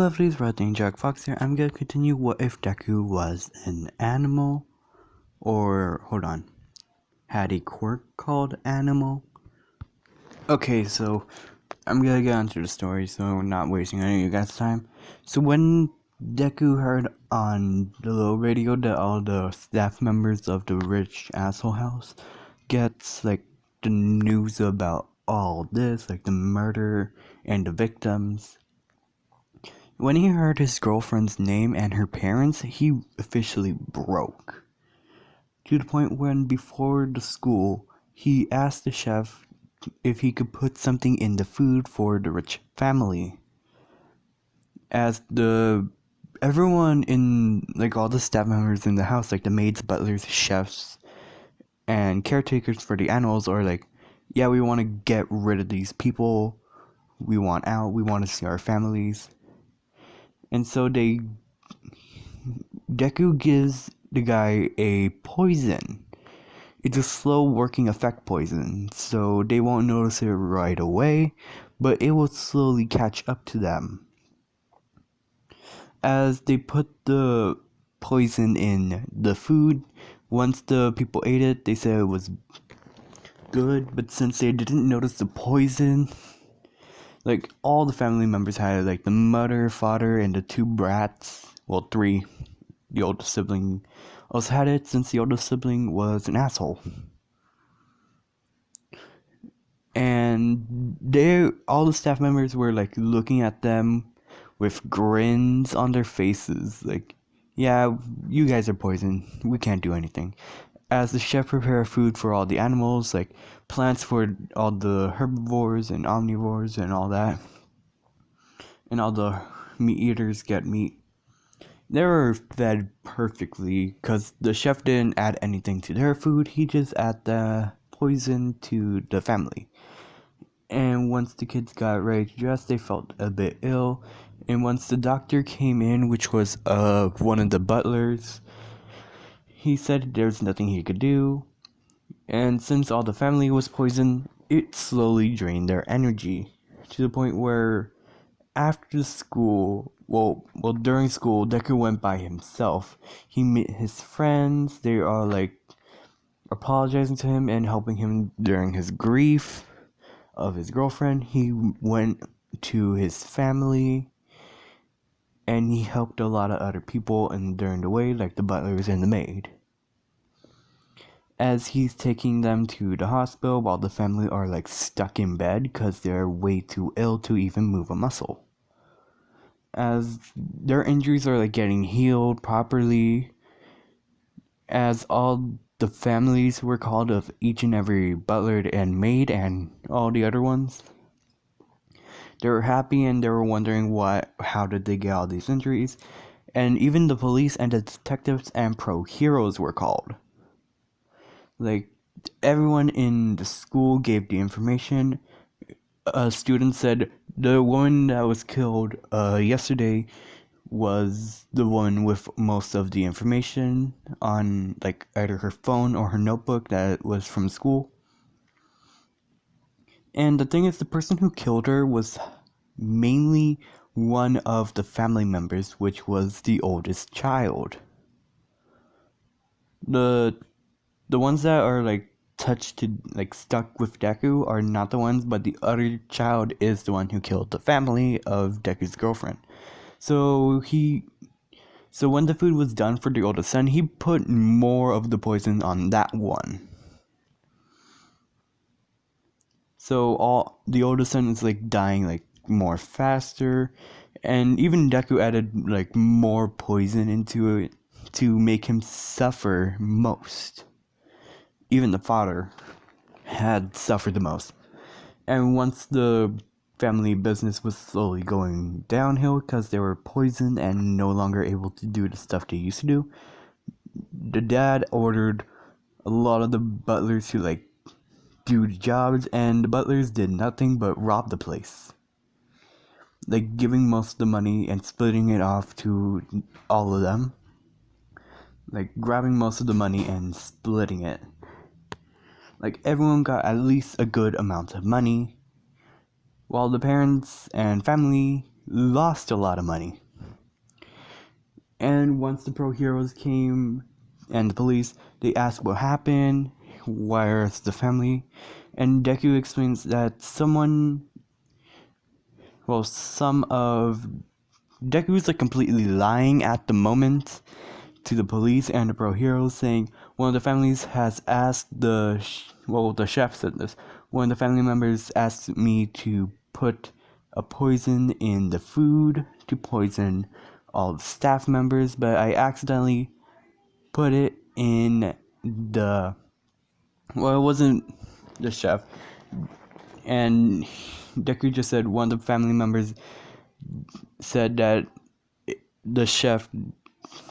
lovelies, Rodney Jack Fox here. I'm gonna continue what if Deku was an animal, or hold on, had a quirk called animal. Okay, so I'm gonna get onto the story, so we're not wasting any of you guys' time. So when Deku heard on the little radio that all the staff members of the rich asshole house gets like the news about all this, like the murder and the victims. When he heard his girlfriend's name and her parents, he officially broke. To the point when, before the school, he asked the chef if he could put something in the food for the rich family. As everyone in, like all the staff members in the house, like the maids, butlers, chefs, and caretakers for the animals are like, yeah, we want to get rid of these people. We want out. We want to see our families. And so Deku gives the guy a poison. It's a slow working effect poison, so they won't notice it right away, but it will slowly catch up to them. As they put the poison in the food, once the people ate it, they said it was good, but since they didn't notice the poison, like all the family members had it, like the mother, father, and the two brats, well, three. The oldest sibling also had it since the oldest sibling was an asshole. And all the staff members were like looking at them with grins on their faces, like, yeah, you guys are poisoned. We can't do anything. As the chef prepared food for all the animals, like plants for all the herbivores and omnivores and all that, and all the meat eaters get meat. They were fed perfectly because the chef didn't add anything to their food. He just added the poison to the family. And once the kids got ready to dress, they felt a bit ill. And once the doctor came in, which was one of the butlers, he said there's nothing he could do. And since all the family was poisoned, it slowly drained their energy to the point where after school, during school, Deku went by himself. He met his friends. They are like apologizing to him and helping him during his grief of his girlfriend. He went to his family and he helped a lot of other people and during the way, like the butlers and the maid. As he's taking them to the hospital while the family are like stuck in bed because they're way too ill to even move a muscle. As their injuries are like getting healed properly, as all the families were called of each and every butler and maid and all the other ones, they were happy and they were wondering how did they get all these injuries. And even the police and the detectives and pro heroes were called. Like, everyone in the school gave the information. A student said the woman that was killed yesterday was the one with most of the information on like either her phone or her notebook that was from school. And the thing is, the person who killed her was mainly one of the family members, which was the oldest child. The ones that are like stuck with Deku are not the ones, but the other child is the one who killed the family of Deku's girlfriend. So when the food was done for the oldest son, he put more of the poison on that one. So the oldest son is like dying like more faster, and even Deku added like more poison into it to make him suffer most. Even the father had suffered the most. And once the family business was slowly going downhill because they were poisoned and no longer able to do the stuff they used to do, the dad ordered a lot of the butlers to like do the jobs, and the butlers did nothing but rob the place, like giving most of the money and splitting it off to all of them, like grabbing most of the money and splitting it. Like everyone got at least a good amount of money, while the parents and family lost a lot of money. And once the pro heroes came and the police, they asked what happened, where's the family, and Deku explains that some of Deku's like completely lying at the moment to the police and the pro heroes, saying one of the families has asked the chef said this. One of the family members asked me to put a poison in the food to poison all the staff members, but I accidentally put it in the it wasn't the chef, and Deku just said one of the family members said that the chef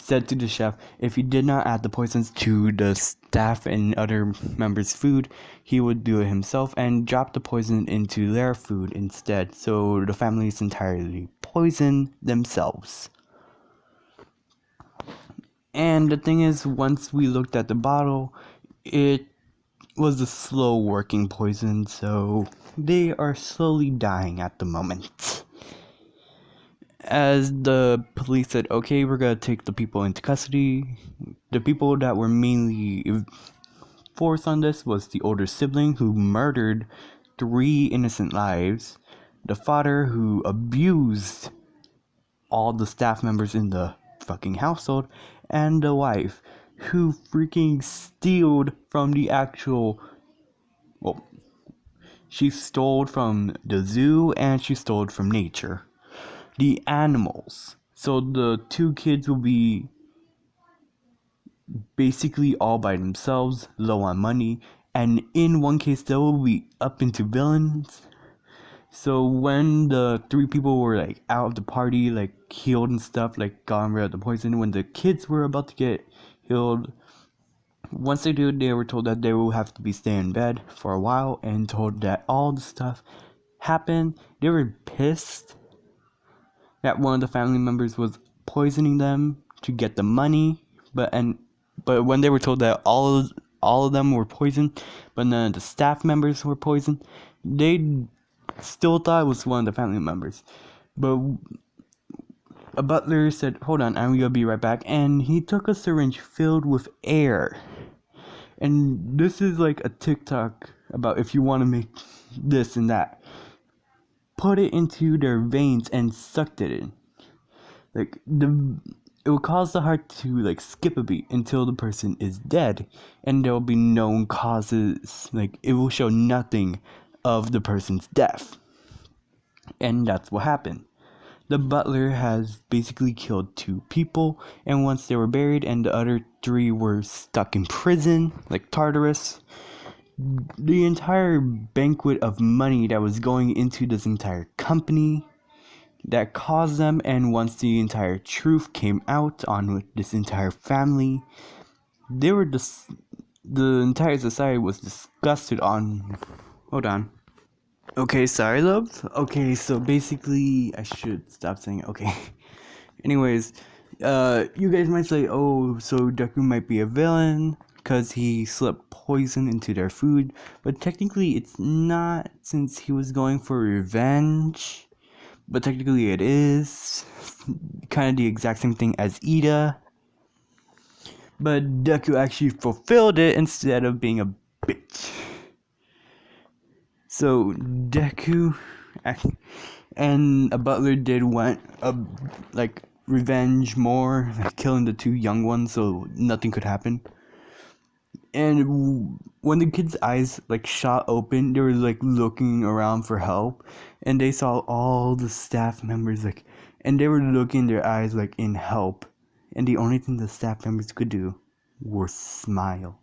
said to the chef, if he did not add the poisons to the staff and other members' food, he would do it himself and drop the poison into their food instead, so the families entirely poison themselves. And the thing is, once we looked at the bottle, it was a slow working poison, so they are slowly dying at the moment. As the police said, okay, we're gonna take the people into custody. The people that were mainly forced on this was the older sibling who murdered 3 innocent lives, the father who abused all the staff members in the fucking household, and the wife who freaking stealed from the actual, she stole from the zoo and she stole from nature. The animals. So the 2 kids will be basically all by themselves, low on money, and in one case they will be up into villains. So when the 3 people were like out of the party, like healed and stuff, like gotten rid of the poison, when the kids were about to get healed, once they do, they were told that they will have to be staying in bed for a while and told that all the stuff happened. They were pissed that one of the family members was poisoning them to get the money, but when they were told that all of them were poisoned, but none of the staff members were poisoned, they still thought it was one of the family members. But a butler said, hold on, I'm gonna be right back, and he took a syringe filled with air. And this is like a TikTok about if you want to make this and that. Put it into their veins and sucked it in. Like it will cause the heart to like skip a beat until the person is dead, and there will be known causes. Like it will show nothing of the person's death, and that's what happened. The butler has basically killed 2 people, and once they were buried and the other 3 were stuck in prison, like Tartarus, the entire banquet of money that was going into this entire company that caused them, and once the entire truth came out on this entire family, they were the entire society was disgusted on. Hold on. Okay, sorry, love. Okay, so basically, I should stop saying okay. Anyways, you guys might say, oh, so Deku might be a villain because he slipped poison into their food, but technically it's not, since he was going for revenge. But technically it is kind of the exact same thing as Ida, but Deku actually fulfilled it instead of being a bitch. So Deku and a butler did want like revenge more, like killing the 2 young ones so nothing could happen. And when the kids' eyes like shot open, they were like looking around for help, and they saw all the staff members like, and they were looking their eyes like in help, and the only thing the staff members could do was smile.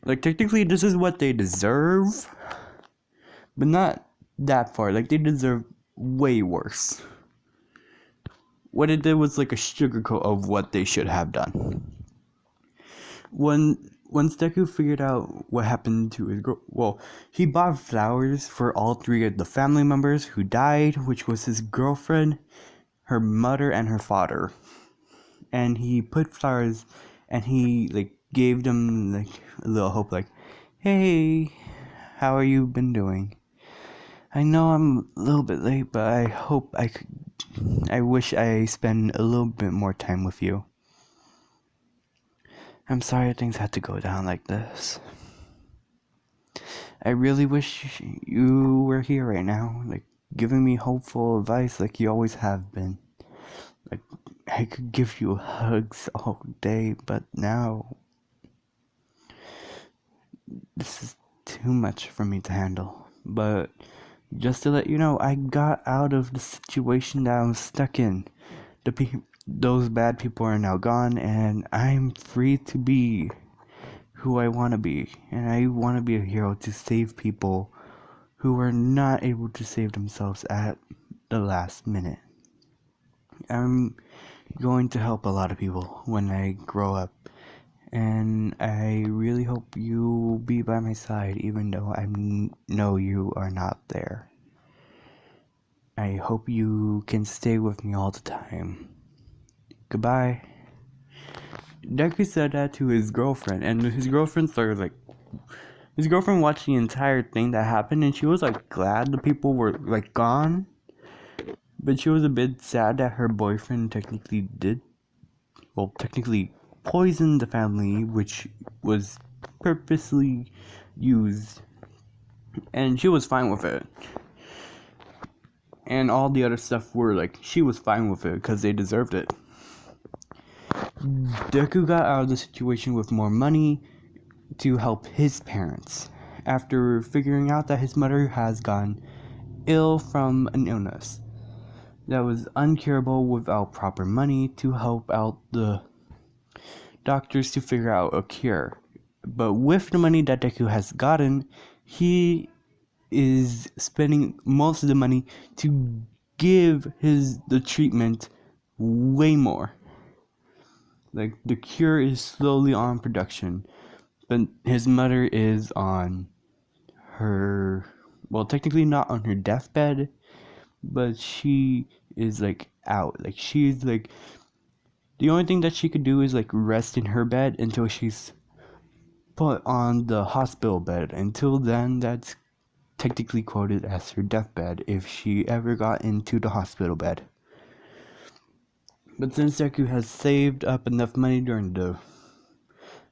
Like technically this is what they deserve, but not that far. Like they deserve way worse. What it did was like a sugarcoat of what they should have done. Once Deku figured out what happened to his girl, he bought flowers for all 3 of the family members who died, which was his girlfriend, her mother, and her father. And he put flowers, and he like gave them like a little hope, like, "Hey, how are you been doing?" I know I'm a little bit late, but I wish I spend a little bit more time with you. I'm sorry things had to go down like this. I really wish you were here right now, like, giving me hopeful advice like you always have been. Like, I could give you hugs all day, but now this is too much for me to handle. But just to let you know, I got out of the situation that I was stuck in. Those bad people are now gone, and I'm free to be who I want to be. And I want to be a hero to save people who are not able to save themselves at the last minute. I'm going to help a lot of people when I grow up, and I really hope you'll be by my side even though I know you are not there. I hope you can stay with me all the time. Goodbye. Deku said that to his girlfriend, and his girlfriend watched the entire thing that happened, and she was like glad the people were like gone, but she was a bit sad that her boyfriend technically poisoned the family, which was purposely used, and she was fine with it. And all the other stuff were like, she was fine with it because they deserved it. Deku got out of the situation with more money to help his parents after figuring out that his mother has gone ill from an illness that was uncurable without proper money to help out the doctors to figure out a cure. But with the money that Deku has gotten, he is spending most of the money to give the treatment way more. Like, the cure is slowly on production, but his mother is on her, well, technically not on her deathbed, but she is like out. Like, she's like, the only thing that she could do is like rest in her bed until she's put on the hospital bed. Until then, that's technically quoted as her deathbed if she ever got into the hospital bed. But since Deku has saved up enough money during the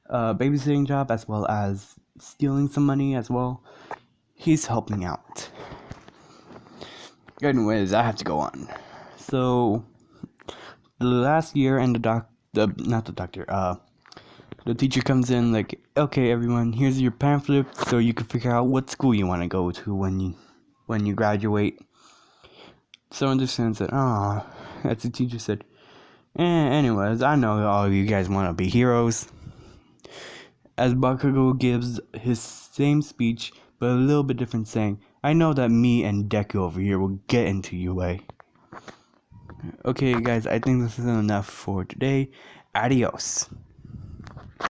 babysitting job, as well as stealing some money as well, he's helping out. Anyways, I have to go on. So, the last year, and the teacher comes in like, okay, everyone, here's your pamphlet so you can figure out what school you want to go to when you graduate. So understands that, as the teacher said, anyways, I know all of you guys want to be heroes. As Bakugo gives his same speech, but a little bit different, saying, I know that me and Deku over here will get into UA. Okay, guys, I think this is enough for today. Adios.